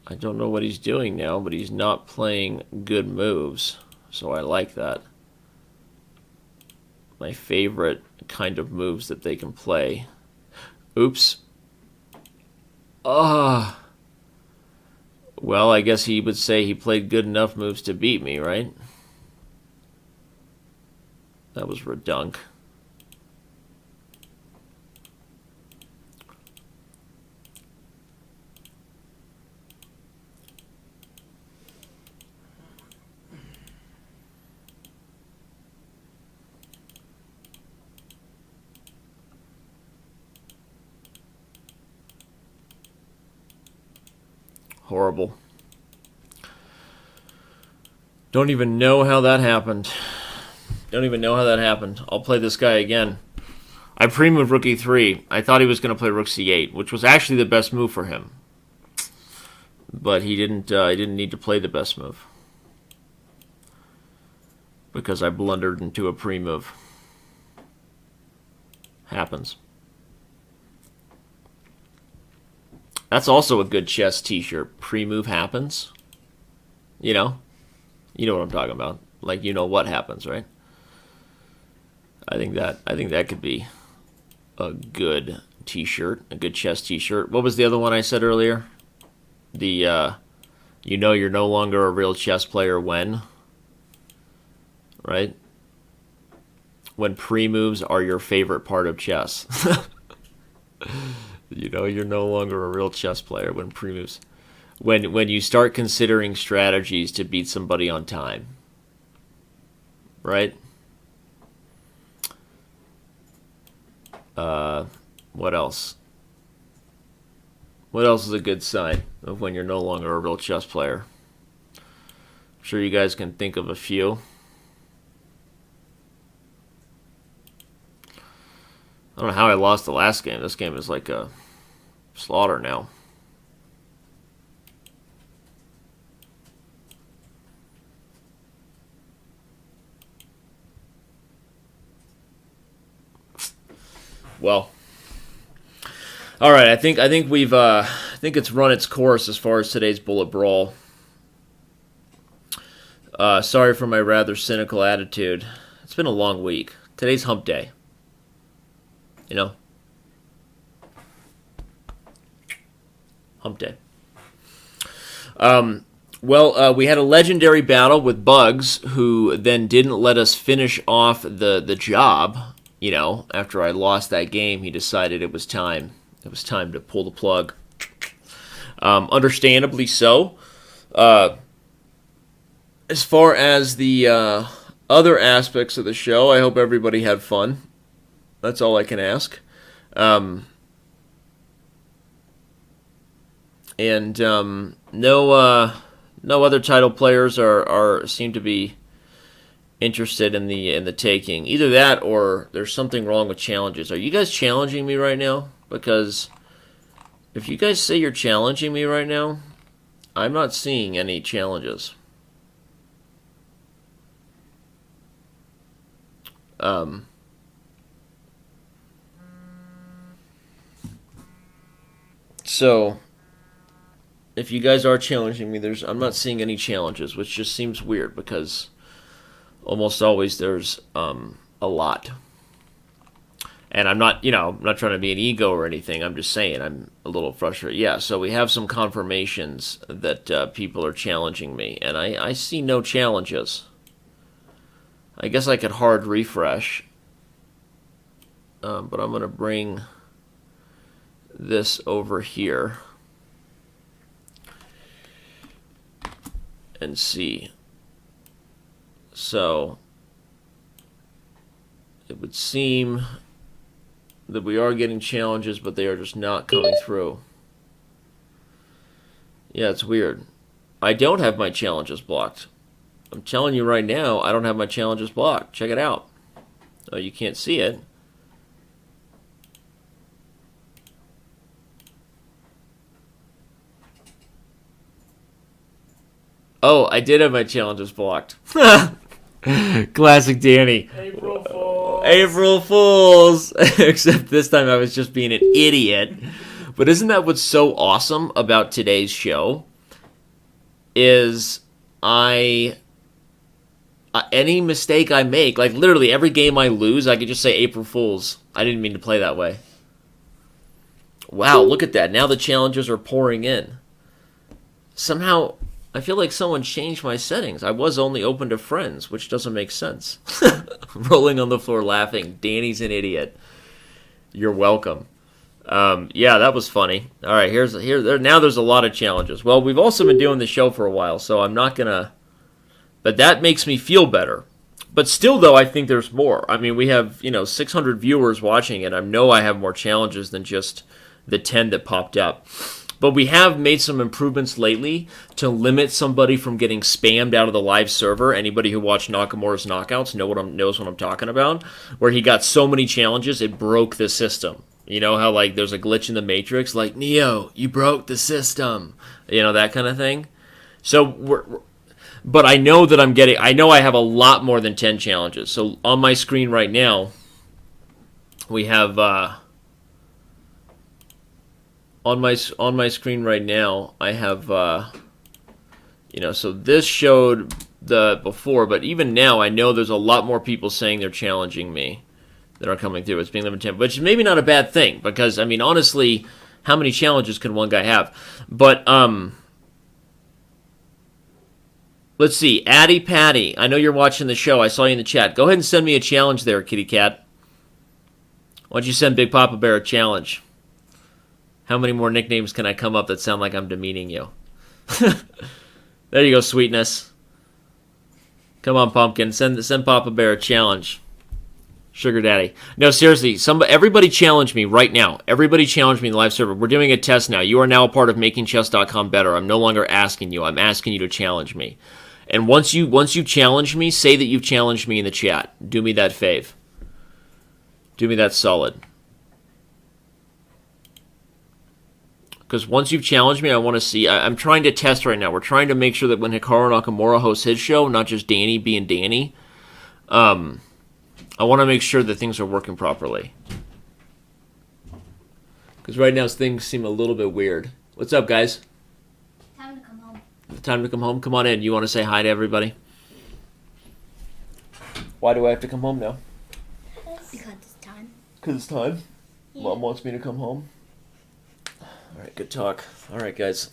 I don't know what he's doing now, but he's not playing good moves, so I like that. My favorite kind of moves that they can play. Oops. Ah. Well, I guess he would say he played good enough moves to beat me, right? That was redunk. Horrible. Don't even know how that happened. Don't even know how that happened. I'll play this guy again. I pre-moved rook e3. I thought he was going to play rook c8, which was actually the best move for him. But he didn't need to play the best move. Because I blundered into a pre-move. Happens. That's also a good chess t-shirt. Pre-move happens. You know what I'm talking about. Like, you know what happens, right? I think that could be a good t-shirt, a good chess t-shirt. What was the other one I said earlier? The you know you're no longer a real chess player when, right? When pre-moves are your favorite part of chess. You know you're no longer a real chess player when pre-moves. When you start considering strategies to beat somebody on time. Right? What else? What else is a good sign of when you're no longer a real chess player? I'm sure you guys can think of a few. I don't know how I lost the last game. This game is like a slaughter now. Well, all right. I think we've I think it's run its course as far as today's bullet brawl. Sorry for my rather cynical attitude. It's been a long week. Today's hump day. You know? Hump day. We had a legendary battle with Bugs, who then didn't let us finish off the job. You know, after I lost that game, he decided it was time. It was time to pull the plug. Understandably so. As far as the other aspects of the show, I hope everybody had fun. That's all I can ask. No other title players seem to be interested in the taking. Either that or there's something wrong with challenges. Are you guys challenging me right now? Because if you guys say you're challenging me right now, I'm not seeing any challenges. So if you guys are challenging me, I'm not seeing any challenges, which just seems weird because almost always there's a lot. And I'm not trying to be an ego or anything. I'm just saying I'm a little frustrated. Yeah, so we have some confirmations that people are challenging me, and I see no challenges. I guess I could hard refresh, but I'm going to bring this over here and see. So it would seem that we are getting challenges, but they are just not coming through. Yeah, it's weird. I don't have my challenges blocked. I'm telling you right now, I don't have my challenges blocked. Check it out. Oh, you can't see it. Oh, I did have my challenges blocked. Classic Danny. April Fools. April Fools. Except this time I was just being an idiot. But isn't that what's so awesome about today's show? Is any mistake I make, like literally every game I lose, I could just say April Fools. I didn't mean to play that way. Wow, look at that. Now the challenges are pouring in. Somehow, I feel like someone changed my settings. I was only open to friends, which doesn't make sense. Rolling on the floor laughing. Danny's an idiot. You're welcome. Yeah, that was funny. All right, now there's a lot of challenges. Well, we've also been doing the show for a while, so I'm not going to... But that makes me feel better. But still, though, I think there's more. I mean, we have, 600 viewers watching it. I know I have more challenges than just the 10 that popped up. But we have made some improvements lately to limit somebody from getting spammed out of the live server. Anybody who watched Nakamura's Knockouts knows what I'm talking about. Where he got so many challenges, it broke the system. You know how, like, there's a glitch in the Matrix? Like, Neo, you broke the system. That kind of thing. So, but I know that I know I have a lot more than 10 challenges. So, on my screen right now, we have... On my screen right now, I have, so this showed the before, but even now, I know there's a lot more people saying they're challenging me that are coming through. It's being limited 10, which is maybe not a bad thing, because, I mean, honestly, how many challenges can one guy have? But, let's see, Addy Patty, I know you're watching the show. I saw you in the chat. Go ahead and send me a challenge there, kitty cat. Why don't you send Big Papa Bear a challenge? How many more nicknames can I come up that sound like I'm demeaning you? There you go, sweetness. Come on, Pumpkin. Send Papa Bear a challenge. Sugar Daddy. No, seriously, everybody challenge me right now. Everybody challenge me in the live server. We're doing a test now. You are now a part of making Chess.com better. I'm no longer asking you. I'm asking you to challenge me. And once you challenge me, say that you've challenged me in the chat. Do me that fave. Do me that solid. Because once you've challenged me, I want to see... I'm trying to test right now. We're trying to make sure that when Hikaru Nakamura hosts his show, not just Danny being Danny, I want to make sure that things are working properly. Because right now things seem a little bit weird. What's up, guys? Time to come home. Time to come home? Come on in. You want to say hi to everybody? Why do I have to come home now? Because it's time. Because it's time? Yeah. Mom wants me to come home. All right, good talk. All right, guys.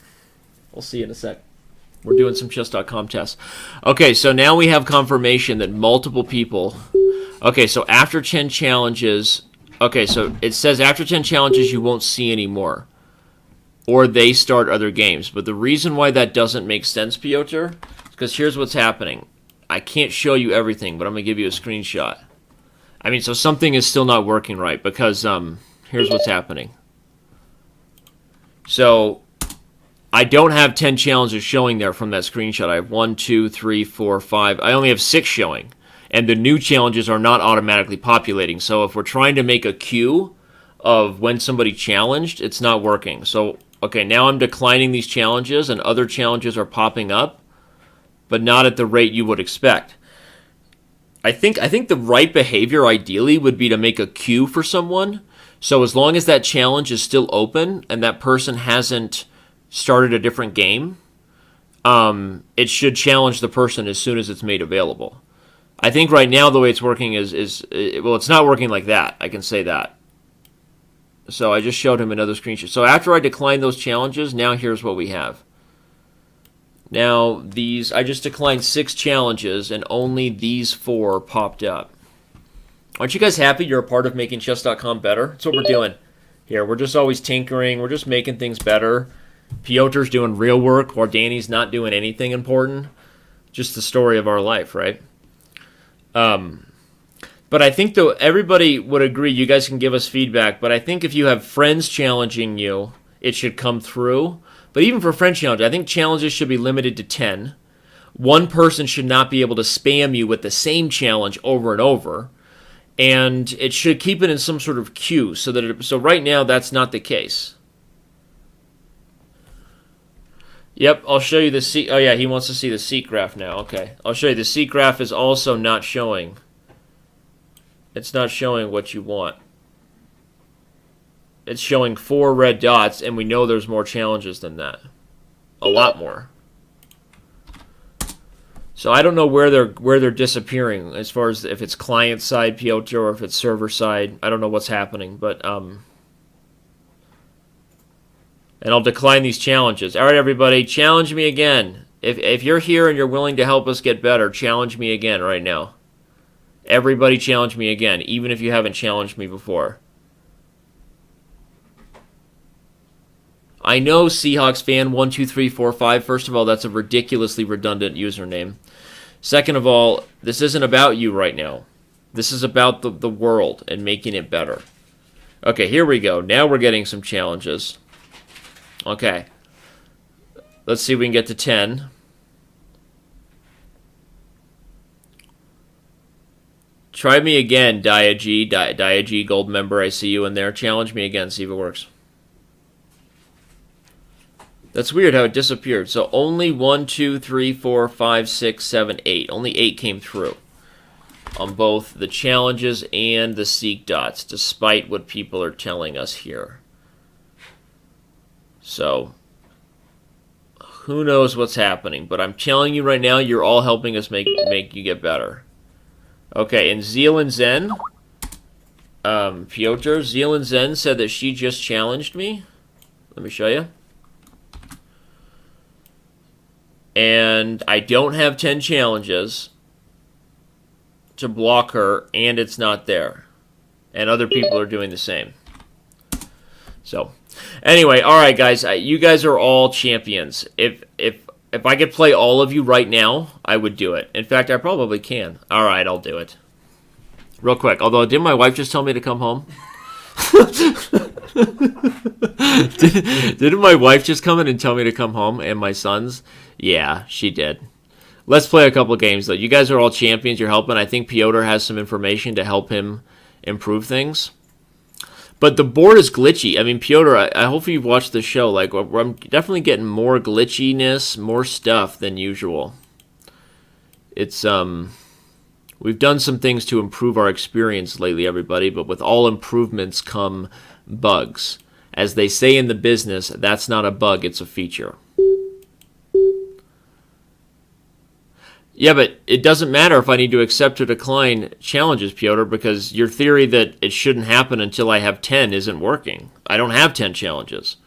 We'll see you in a sec. We're doing some Chess.com tests. Okay, so now we have confirmation that multiple people... Okay, so after 10 challenges... Okay, so it says after 10 challenges you won't see anymore. Or they start other games. But the reason why that doesn't make sense, Piotr, is because here's what's happening. I can't show you everything, but I'm going to give you a screenshot. I mean, so something is still not working right, because here's what's happening. So I don't have 10 challenges showing there from that screenshot. I have 1, 2, 3, 4, 5. I only have 6 showing. And the new challenges are not automatically populating. So if we're trying to make a queue of when somebody challenged, it's not working. So, okay, now I'm declining these challenges, and other challenges are popping up, but not at the rate you would expect. I think the right behavior, ideally, would be to make a queue for someone. So as long as that challenge is still open and that person hasn't started a different game, it should challenge the person as soon as it's made available. I think right now the way it's working is well, it's not working like that. I can say that. So I just showed him another screenshot. So after I declined those challenges, now here's what we have. Now I just declined 6 challenges and only these 4 popped up. Aren't you guys happy you're a part of making Chess.com better? That's what we're doing here. We're just always tinkering. We're just making things better. Piotr's doing real work while Danny's not doing anything important. Just the story of our life, right? But I think, though, everybody would agree, you guys can give us feedback, but I think if you have friends challenging you, it should come through. But even for friend challenges, I think challenges should be limited to 10. One person should not be able to spam you with the same challenge over and over. And it should keep it in some sort of queue. So right now, that's not the case. Yep, I'll show you the seek. Oh yeah, he wants to see the seek graph now. Okay, I'll show you. The seek graph is also not showing. It's not showing what you want. It's showing 4 red dots, and we know there's more challenges than that. A lot more. So I don't know where they're disappearing as far as if it's client side Piotr or if it's server side. I don't know what's happening, but and I'll decline these challenges. All right, everybody, challenge me again. If you're here and you're willing to help us get better, challenge me again right now. Everybody challenge me again, even if you haven't challenged me before. I know Seahawks fan 12345. First of all, that's a ridiculously redundant username. Second of all, this isn't about you right now. This is about the world and making it better. Okay, here we go. Now we're getting some challenges. Okay. Let's see if we can get to 10. Try me again, Diag, gold member. I see you in there. Challenge me again. See if it works. That's weird how it disappeared. So only 1, 2, 3, 4, 5, 6, 7, 8. Only 8 came through on both the challenges and the seek dots, despite what people are telling us here. So who knows what's happening? But I'm telling you right now, you're all helping us make you get better. Okay, and Zealand Zen, Piotr, Zealand Zen said that she just challenged me. Let me show you. And I don't have 10 challenges to block her, and it's not there. And other people are doing the same. So, anyway, all right, guys, you guys are all champions. If I could play all of you right now, I would do it. In fact, I probably can. All right, I'll do it. Real quick. Although, didn't my wife just tell me to come home? Didn't my wife just come in and tell me to come home, and my sons? Yeah, she did. Let's play a couple games, though. You guys are all champions. You're helping. I think Piotr has some information to help him improve things. But the board is glitchy. I mean, Piotr, I hope you've watched the show. Like, I'm definitely getting more glitchiness, more stuff than usual. It's, we've done some things to improve our experience lately, everybody, but with all improvements come bugs. As they say in the business, that's not a bug, it's a feature. Yeah, but it doesn't matter if I need to accept or decline challenges, Piotr, because your theory that it shouldn't happen until I have 10 isn't working. I don't have 10 challenges.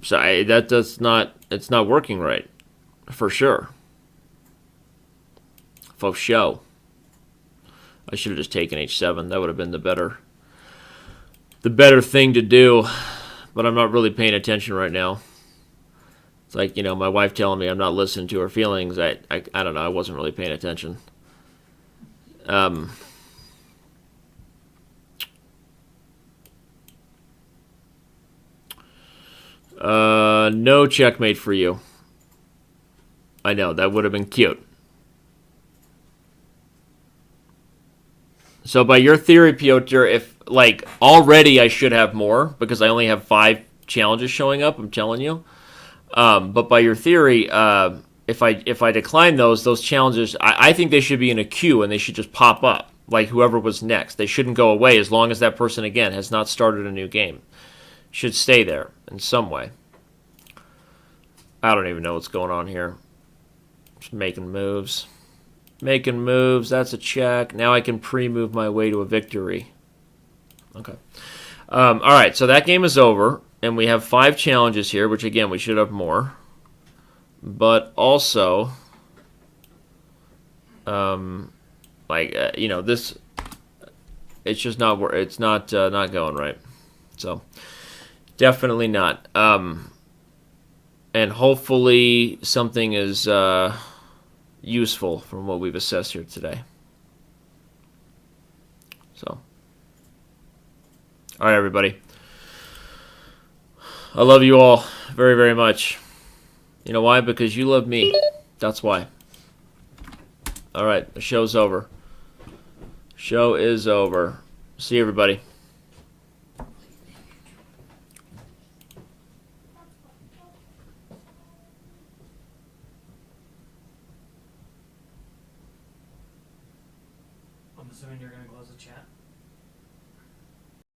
So it's not working right. For sure. For show. I should have just taken h7. That would have been the better thing to do. But I'm not really paying attention right now. It's like, my wife telling me I'm not listening to her feelings. I don't know. I wasn't really paying attention. No checkmate for you. I know. That would have been cute. So by your theory, Piotr, if, already I should have more because I only have 5 challenges showing up, I'm telling you. But by your theory, if I decline those challenges, I think they should be in a queue and they should just pop up, like whoever was next. They shouldn't go away as long as that person, again, has not started a new game. Should stay there in some way. I don't even know what's going on here. Just making moves. Making moves. That's a check. Now I can pre-move my way to a victory. Okay. All right, so that game is over. And we have 5 challenges here, which, again, we should have more. But also, this, it's just not, it's not going right. So, definitely not. And hopefully something is useful from what we've assessed here today. So, all right, everybody. I love you all very, very much. You know why? Because you love me. That's why. All right, the show's over. Show is over. See you, everybody. I'm assuming you're going to close the chat.